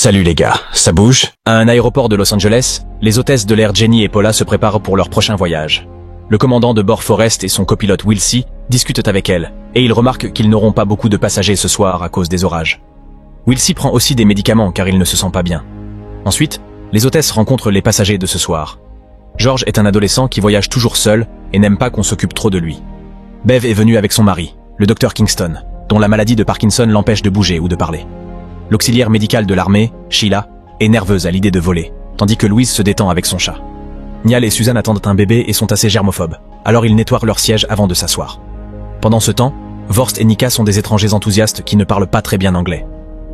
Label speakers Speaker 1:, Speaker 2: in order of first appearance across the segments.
Speaker 1: Salut les gars, ça bouge? À un aéroport de Los Angeles, les hôtesses de l'air Jenny et Paula se préparent pour leur prochain voyage. Le commandant de bord Forrest et son copilote Wilcy discutent avec elles, et ils remarquent qu'ils n'auront pas beaucoup de passagers ce soir à cause des orages. Wilcy prend aussi des médicaments car il ne se sent pas bien. Ensuite, les hôtesses rencontrent les passagers de ce soir. George est un adolescent qui voyage toujours seul et n'aime pas qu'on s'occupe trop de lui. Bev est venue avec son mari, le docteur Kingston, dont la maladie de Parkinson l'empêche de bouger ou de parler. L'auxiliaire médicale de l'armée, Sheila, est nerveuse à l'idée de voler, tandis que Louise se détend avec son chat. Niall et Suzanne attendent un bébé et sont assez germophobes, alors ils nettoient leur siège avant de s'asseoir. Pendant ce temps, Vorst et Nika sont des étrangers enthousiastes qui ne parlent pas très bien anglais.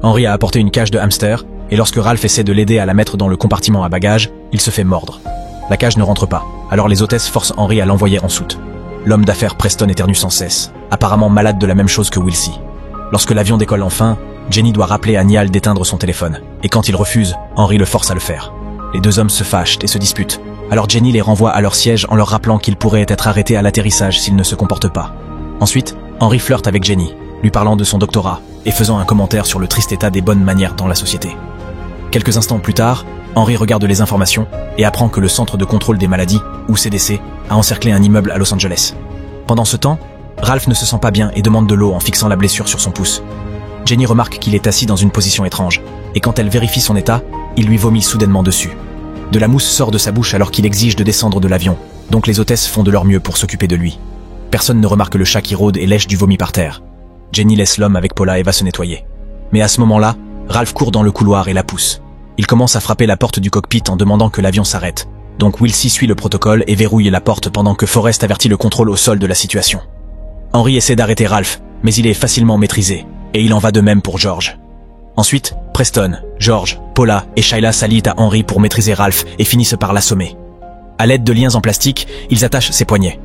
Speaker 1: Henry a apporté une cage de hamster, et lorsque Ralph essaie de l'aider à la mettre dans le compartiment à bagages, il se fait mordre. La cage ne rentre pas, alors les hôtesses forcent Henry à l'envoyer en soute. L'homme d'affaires Preston éternue sans cesse, apparemment malade de la même chose que Wilcy. Lorsque l'avion décolle enfin, Jenny doit rappeler à Niall d'éteindre son téléphone, et quand il refuse, Henry le force à le faire. Les deux hommes se fâchent et se disputent, alors Jenny les renvoie à leur siège en leur rappelant qu'ils pourraient être arrêtés à l'atterrissage s'ils ne se comportent pas. Ensuite, Henry flirte avec Jenny, lui parlant de son doctorat, et faisant un commentaire sur le triste état des bonnes manières dans la société. Quelques instants plus tard, Henry regarde les informations et apprend que le Centre de contrôle des maladies, ou CDC, a encerclé un immeuble à Los Angeles. Pendant ce temps, Ralph ne se sent pas bien et demande de l'eau en fixant la blessure sur son pouce. Jenny remarque qu'il est assis dans une position étrange, et quand elle vérifie son état, il lui vomit soudainement dessus. De la mousse sort de sa bouche alors qu'il exige de descendre de l'avion, donc les hôtesses font de leur mieux pour s'occuper de lui. Personne ne remarque le chat qui rôde et lèche du vomi par terre. Jenny laisse l'homme avec Paula et va se nettoyer. Mais à ce moment-là, Ralph court dans le couloir et la pousse. Il commence à frapper la porte du cockpit en demandant que l'avion s'arrête. Donc Wilcy suit le protocole et verrouille la porte pendant que Forrest avertit le contrôle au sol de la situation. Henry essaie d'arrêter Ralph, mais il est facilement maîtrisé, et il en va de même pour George. Ensuite, Preston, George, Paula et Sheila s'allient à Henry pour maîtriser Ralph et finissent par l'assommer. À l'aide de liens en plastique, ils attachent ses poignets.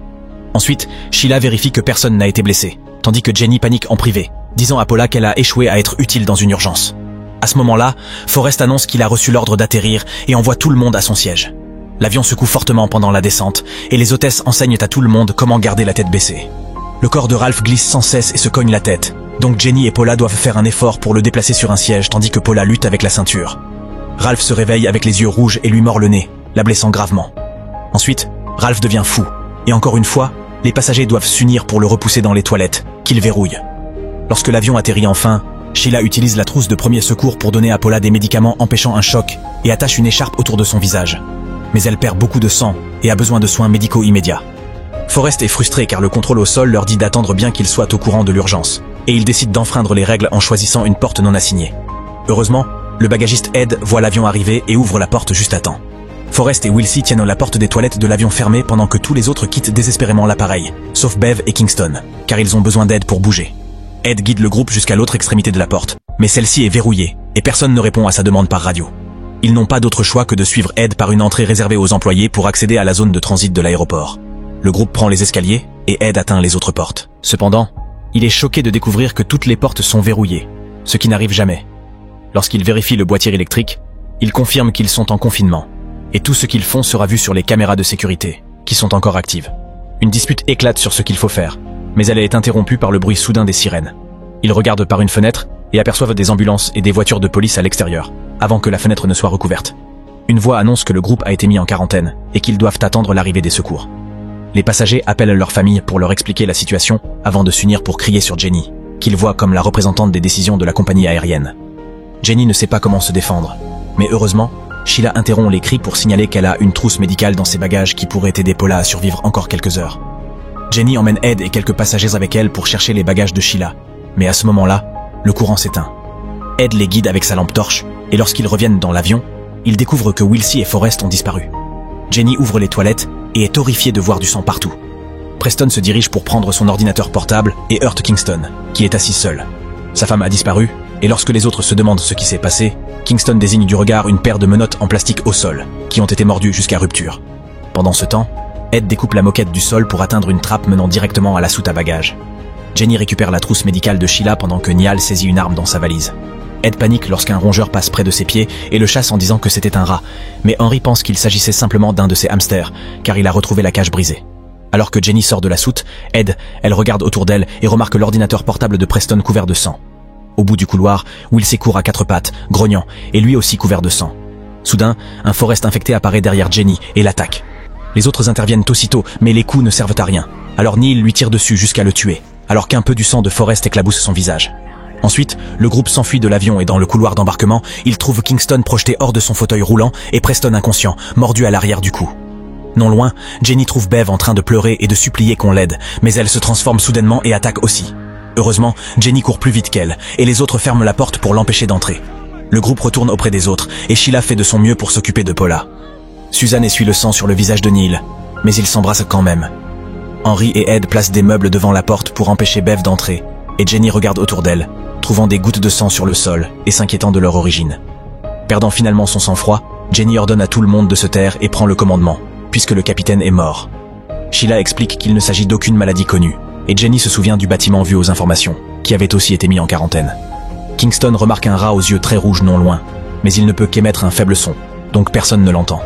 Speaker 1: Ensuite, Sheila vérifie que personne n'a été blessé, tandis que Jenny panique en privé, disant à Paula qu'elle a échoué à être utile dans une urgence. À ce moment-là, Forrest annonce qu'il a reçu l'ordre d'atterrir et envoie tout le monde à son siège. L'avion secoue fortement pendant la descente, et les hôtesses enseignent à tout le monde comment garder la tête baissée. Le corps de Ralph glisse sans cesse et se cogne la tête, donc Jenny et Paula doivent faire un effort pour le déplacer sur un siège tandis que Paula lutte avec la ceinture. Ralph se réveille avec les yeux rouges et lui mord le nez, la blessant gravement. Ensuite, Ralph devient fou, et encore une fois, les passagers doivent s'unir pour le repousser dans les toilettes, qu'il verrouille. Lorsque l'avion atterrit enfin, Sheila utilise la trousse de premier secours pour donner à Paula des médicaments empêchant un choc et attache une écharpe autour de son visage. Mais elle perd beaucoup de sang et a besoin de soins médicaux immédiats. Forrest est frustré car le contrôle au sol leur dit d'attendre bien qu'ils soient au courant de l'urgence, et il décide d'enfreindre les règles en choisissant une porte non assignée. Heureusement, le bagagiste Ed voit l'avion arriver et ouvre la porte juste à temps. Forrest et Wilcy tiennent la porte des toilettes de l'avion fermée pendant que tous les autres quittent désespérément l'appareil, sauf Bev et Kingston, car ils ont besoin d'aide pour bouger. Ed guide le groupe jusqu'à l'autre extrémité de la porte, mais celle-ci est verrouillée, et personne ne répond à sa demande par radio. Ils n'ont pas d'autre choix que de suivre Ed par une entrée réservée aux employés pour accéder à la zone de transit de l'aéroport. Le groupe prend les escaliers, et Ed atteint les autres portes. Cependant, il est choqué de découvrir que toutes les portes sont verrouillées, ce qui n'arrive jamais. Lorsqu'il vérifie le boîtier électrique, il confirme qu'ils sont en confinement, et tout ce qu'ils font sera vu sur les caméras de sécurité, qui sont encore actives. Une dispute éclate sur ce qu'il faut faire, mais elle est interrompue par le bruit soudain des sirènes. Ils regardent par une fenêtre et aperçoivent des ambulances et des voitures de police à l'extérieur, avant que la fenêtre ne soit recouverte. Une voix annonce que le groupe a été mis en quarantaine et qu'ils doivent attendre l'arrivée des secours. Les passagers appellent leur famille pour leur expliquer la situation avant de s'unir pour crier sur Jenny, qu'ils voient comme la représentante des décisions de la compagnie aérienne. Jenny ne sait pas comment se défendre, mais heureusement, Sheila interrompt les cris pour signaler qu'elle a une trousse médicale dans ses bagages qui pourrait aider Paula à survivre encore quelques heures. Jenny emmène Ed et quelques passagers avec elle pour chercher les bagages de Sheila, mais à ce moment-là, le courant s'éteint. Ed les guide avec sa lampe torche, et lorsqu'ils reviennent dans l'avion, ils découvrent que Wilcy et Forrest ont disparu. Jenny ouvre les toilettes et est horrifiée de voir du sang partout. Preston se dirige pour prendre son ordinateur portable et heurte Kingston, qui est assis seul. Sa femme a disparu, et lorsque les autres se demandent ce qui s'est passé, Kingston désigne du regard une paire de menottes en plastique au sol, qui ont été mordues jusqu'à rupture. Pendant ce temps, Ed découpe la moquette du sol pour atteindre une trappe menant directement à la soute à bagages. Jenny récupère la trousse médicale de Sheila pendant que Niall saisit une arme dans sa valise. Ed panique lorsqu'un rongeur passe près de ses pieds et le chasse en disant que c'était un rat, mais Henry pense qu'il s'agissait simplement d'un de ses hamsters, car il a retrouvé la cage brisée. Alors que Jenny sort de la soute, elle regarde autour d'elle et remarque l'ordinateur portable de Preston couvert de sang. Au bout du couloir, Wilsey court à quatre pattes, grognant, et lui aussi couvert de sang. Soudain, un Forrest infecté apparaît derrière Jenny et l'attaque. Les autres interviennent aussitôt, mais les coups ne servent à rien. Alors Neil lui tire dessus jusqu'à le tuer, alors qu'un peu du sang de Forrest éclabousse son visage. Ensuite, le groupe s'enfuit de l'avion et dans le couloir d'embarquement, il trouve Kingston projeté hors de son fauteuil roulant et Preston inconscient, mordu à l'arrière du cou. Non loin, Jenny trouve Bev en train de pleurer et de supplier qu'on l'aide, mais elle se transforme soudainement et attaque aussi. Heureusement, Jenny court plus vite qu'elle, et les autres ferment la porte pour l'empêcher d'entrer. Le groupe retourne auprès des autres, et Sheila fait de son mieux pour s'occuper de Paula. Suzanne essuie le sang sur le visage de Neil, mais ils s'embrassent quand même. Henry et Ed placent des meubles devant la porte pour empêcher Bev d'entrer, et Jenny regarde autour d'elle, trouvant des gouttes de sang sur le sol et s'inquiétant de leur origine. Perdant finalement son sang-froid, Jenny ordonne à tout le monde de se taire et prend le commandement, puisque le capitaine est mort. Sheila explique qu'il ne s'agit d'aucune maladie connue, et Jenny se souvient du bâtiment vu aux informations, qui avait aussi été mis en quarantaine. Kingston remarque un rat aux yeux très rouges non loin, mais il ne peut qu'émettre un faible son, donc personne ne l'entend.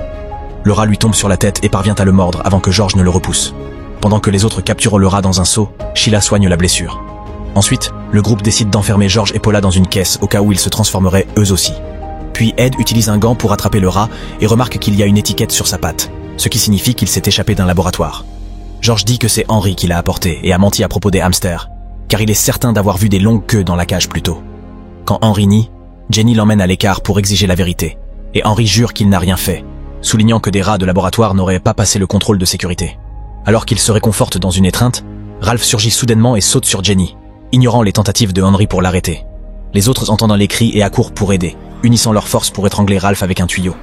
Speaker 1: Le rat lui tombe sur la tête et parvient à le mordre avant que George ne le repousse. Pendant que les autres capturent le rat dans un seau, Sheila soigne la blessure. Ensuite, le groupe décide d'enfermer George et Paula dans une caisse au cas où ils se transformeraient eux aussi. Puis Ed utilise un gant pour attraper le rat et remarque qu'il y a une étiquette sur sa patte, ce qui signifie qu'il s'est échappé d'un laboratoire. George dit que c'est Henry qui l'a apporté et a menti à propos des hamsters, car il est certain d'avoir vu des longues queues dans la cage plus tôt. Quand Henry nie, Jenny l'emmène à l'écart pour exiger la vérité, et Henry jure qu'il n'a rien fait, soulignant que des rats de laboratoire n'auraient pas passé le contrôle de sécurité. Alors qu'il se réconforte dans une étreinte, Ralph surgit soudainement et saute sur Jenny, ignorant les tentatives de Henry pour l'arrêter. Les autres entendent les cris et accourent pour aider, unissant leurs forces pour étrangler Ralph avec un tuyau.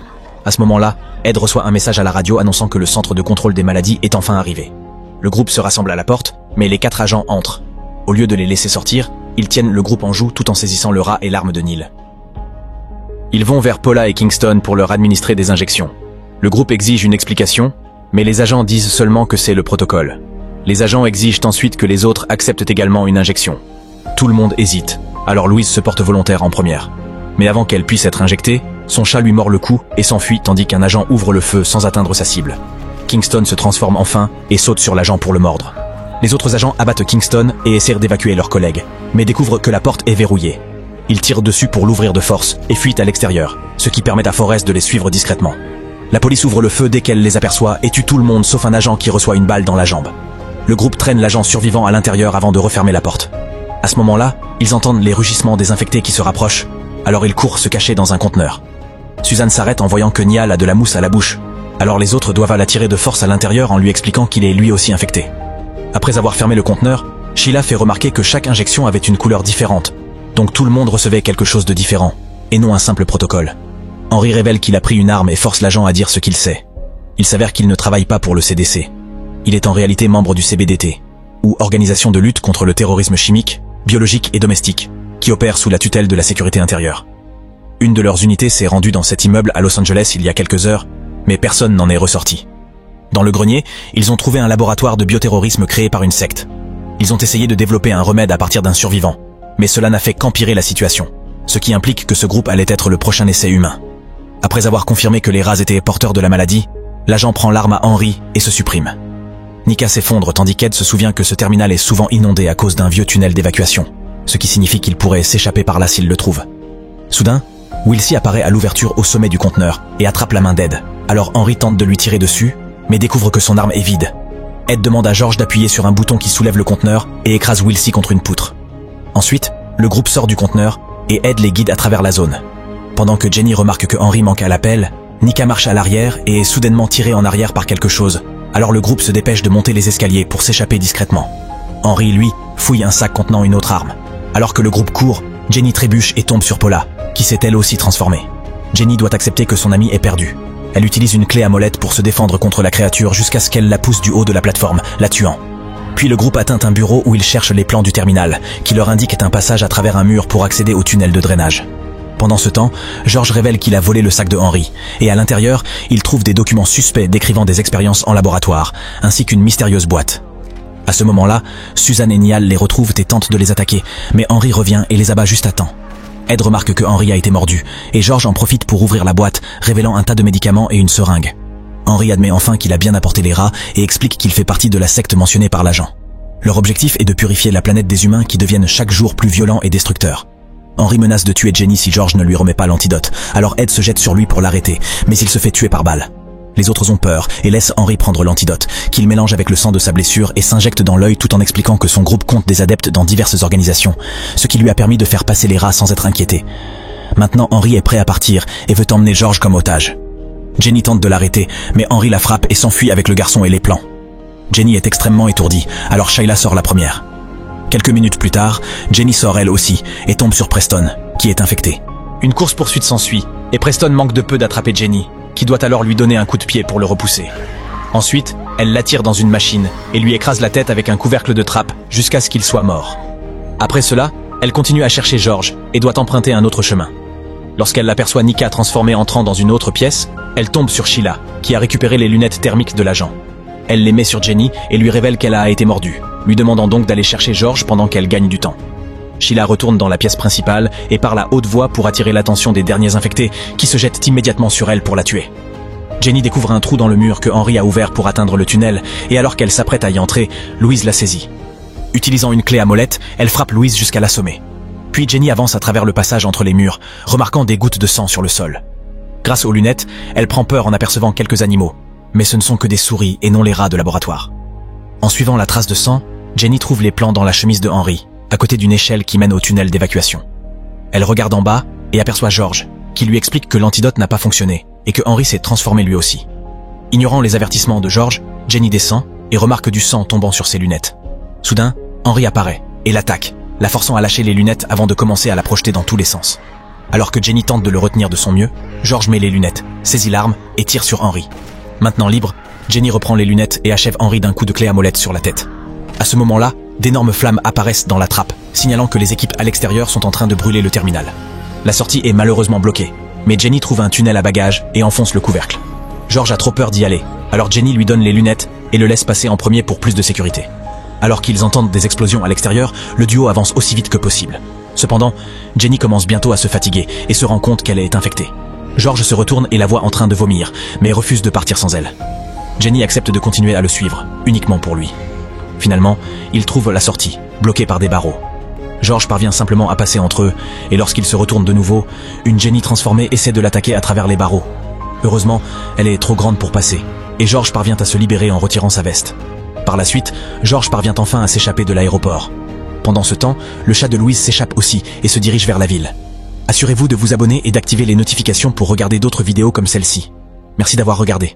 Speaker 1: À ce moment-là, Ed reçoit un message à la radio annonçant que le centre de contrôle des maladies est enfin arrivé. Le groupe se rassemble à la porte, mais les 4 agents entrent. Au lieu de les laisser sortir, ils tiennent le groupe en joue tout en saisissant le rat et l'arme de Neil. Ils vont vers Paula et Kingston pour leur administrer des injections. Le groupe exige une explication, mais les agents disent seulement que c'est le protocole. Les agents exigent ensuite que les autres acceptent également une injection. Tout le monde hésite, alors Louise se porte volontaire en première. Mais avant qu'elle puisse être injectée, son chat lui mord le cou et s'enfuit tandis qu'un agent ouvre le feu sans atteindre sa cible. Kingston se transforme enfin et saute sur l'agent pour le mordre. Les autres agents abattent Kingston et essaient d'évacuer leurs collègues, mais découvrent que la porte est verrouillée. Ils tirent dessus pour l'ouvrir de force et fuient à l'extérieur, ce qui permet à Forrest de les suivre discrètement. La police ouvre le feu dès qu'elle les aperçoit et tue tout le monde sauf un agent qui reçoit une balle dans la jambe. Le groupe traîne l'agent survivant à l'intérieur avant de refermer la porte. À ce moment-là, ils entendent les rugissements des infectés qui se rapprochent, alors ils courent se cacher dans un conteneur. Suzanne s'arrête en voyant que Niall a de la mousse à la bouche, alors les autres doivent l'attirer de force à l'intérieur en lui expliquant qu'il est lui aussi infecté. Après avoir fermé le conteneur, Sheila fait remarquer que chaque injection avait une couleur différente, donc tout le monde recevait quelque chose de différent, et non un simple protocole. Henry révèle qu'il a pris une arme et force l'agent à dire ce qu'il sait. Il s'avère qu'il ne travaille pas pour le CDC. Il est en réalité membre du CBDT, ou Organisation de lutte contre le terrorisme chimique, biologique et domestique, qui opère sous la tutelle de la sécurité intérieure. Une de leurs unités s'est rendue dans cet immeuble à Los Angeles il y a quelques heures, mais personne n'en est ressorti. Dans le grenier, ils ont trouvé un laboratoire de bioterrorisme créé par une secte. Ils ont essayé de développer un remède à partir d'un survivant, mais cela n'a fait qu'empirer la situation, ce qui implique que ce groupe allait être le prochain essai humain. Après avoir confirmé que les rats étaient porteurs de la maladie, l'agent prend l'arme à Henry et se supprime. Nika s'effondre tandis qu'Ed se souvient que ce terminal est souvent inondé à cause d'un vieux tunnel d'évacuation, ce qui signifie qu'il pourrait s'échapper par là s'il le trouve. Soudain, Wilsey apparaît à l'ouverture au sommet du conteneur et attrape la main d'Ed. Alors Henry tente de lui tirer dessus, mais découvre que son arme est vide. Ed demande à George d'appuyer sur un bouton qui soulève le conteneur et écrase Wilsey contre une poutre. Ensuite, le groupe sort du conteneur et Ed les guide à travers la zone. Pendant que Jenny remarque que Henry manque à l'appel, Nika marche à l'arrière et est soudainement tirée en arrière par quelque chose. Alors le groupe se dépêche de monter les escaliers pour s'échapper discrètement. Henry, lui, fouille un sac contenant une autre arme. Alors que le groupe court, Jenny trébuche et tombe sur Paula, qui s'est elle aussi transformée. Jenny doit accepter que son amie est perdue. Elle utilise une clé à molette pour se défendre contre la créature jusqu'à ce qu'elle la pousse du haut de la plateforme, la tuant. Puis le groupe atteint un bureau où ils cherchent les plans du terminal, qui leur indiquent un passage à travers un mur pour accéder au tunnel de drainage. Pendant ce temps, George révèle qu'il a volé le sac de Henry, et à l'intérieur, il trouve des documents suspects décrivant des expériences en laboratoire, ainsi qu'une mystérieuse boîte. À ce moment-là, Suzanne et Niall les retrouvent et tentent de les attaquer, mais Henry revient et les abat juste à temps. Ed remarque que Henry a été mordu, et George en profite pour ouvrir la boîte, révélant un tas de médicaments et une seringue. Henry admet enfin qu'il a bien apporté les rats et explique qu'il fait partie de la secte mentionnée par l'agent. Leur objectif est de purifier la planète des humains qui deviennent chaque jour plus violents et destructeurs.
Speaker 2: Henry menace de tuer Jenny si George ne lui remet pas l'antidote, alors Ed se jette sur lui pour l'arrêter, mais il se fait tuer par balle. Les autres ont peur et laissent Henry prendre l'antidote, qu'il mélange avec le sang de sa blessure et s'injecte dans l'œil tout en expliquant que son groupe compte des adeptes dans diverses organisations, ce qui lui a permis de faire passer les rats sans être inquiété. Maintenant, Henry est prêt à partir et veut emmener George comme otage. Jenny tente de l'arrêter, mais Henry la frappe et s'enfuit avec le garçon et les plans. Jenny est extrêmement étourdie, alors Sheila sort la première. Quelques minutes plus tard, Jenny sort elle aussi et tombe sur Preston, qui est infecté.
Speaker 1: Une course-poursuite s'ensuit, et Preston manque de peu d'attraper Jenny, qui doit alors lui donner un coup de pied pour le repousser. Ensuite, elle l'attire dans une machine et lui écrase la tête avec un couvercle de trappe jusqu'à ce qu'il soit mort. Après cela, elle continue à chercher George et doit emprunter un autre chemin. Lorsqu'elle aperçoit Nika transformée entrant dans une autre pièce, elle tombe sur Sheila, qui a récupéré les lunettes thermiques de l'agent. Elle les met sur Jenny et lui révèle qu'elle a été mordue, lui demandant donc d'aller chercher George pendant qu'elle gagne du temps. Sheila retourne dans la pièce principale et parle à haute voix pour attirer l'attention des derniers infectés qui se jettent immédiatement sur elle pour la tuer. Jenny découvre un trou dans le mur que Henry a ouvert pour atteindre le tunnel et alors qu'elle s'apprête à y entrer, Louise la saisit. Utilisant une clé à molette, elle frappe Louise jusqu'à l'assommer. Puis Jenny avance à travers le passage entre les murs, remarquant des gouttes de sang sur le sol. Grâce aux lunettes, elle prend peur en apercevant quelques animaux, mais ce ne sont que des souris et non les rats de laboratoire. En suivant la trace de sang, Jenny trouve les plans dans la chemise de Henry, à côté d'une échelle qui mène au tunnel d'évacuation. Elle regarde en bas et aperçoit George, qui lui explique que l'antidote n'a pas fonctionné et que Henry s'est transformé lui aussi. Ignorant les avertissements de George, Jenny descend et remarque du sang tombant sur ses lunettes. Soudain, Henry apparaît et l'attaque, la forçant à lâcher les lunettes avant de commencer à la projeter dans tous les sens. Alors que Jenny tente de le retenir de son mieux, George met les lunettes, saisit l'arme et tire sur Henry. Maintenant libre, Jenny reprend les lunettes et achève Henry d'un coup de clé à molette sur la tête. À ce moment-là, d'énormes flammes apparaissent dans la trappe, signalant que les équipes à l'extérieur sont en train de brûler le terminal. La sortie est malheureusement bloquée, mais Jenny trouve un tunnel à bagages et enfonce le couvercle. George a trop peur d'y aller, alors Jenny lui donne les lunettes et le laisse passer en premier pour plus de sécurité. Alors qu'ils entendent des explosions à l'extérieur, le duo avance aussi vite que possible. Cependant, Jenny commence bientôt à se fatiguer et se rend compte qu'elle est infectée. George se retourne et la voit en train de vomir, mais refuse de partir sans elle. Jenny accepte de continuer à le suivre, uniquement pour lui. Finalement, il trouve la sortie, bloquée par des barreaux. George parvient simplement à passer entre eux, et lorsqu'il se retourne de nouveau, une Jenny transformée essaie de l'attaquer à travers les barreaux. Heureusement, elle est trop grande pour passer, et George parvient à se libérer en retirant sa veste. Par la suite, George parvient enfin à s'échapper de l'aéroport. Pendant ce temps, le chat de Louise s'échappe aussi et se dirige vers la ville. Assurez-vous de vous abonner et d'activer les notifications pour regarder d'autres vidéos comme celle-ci. Merci d'avoir regardé.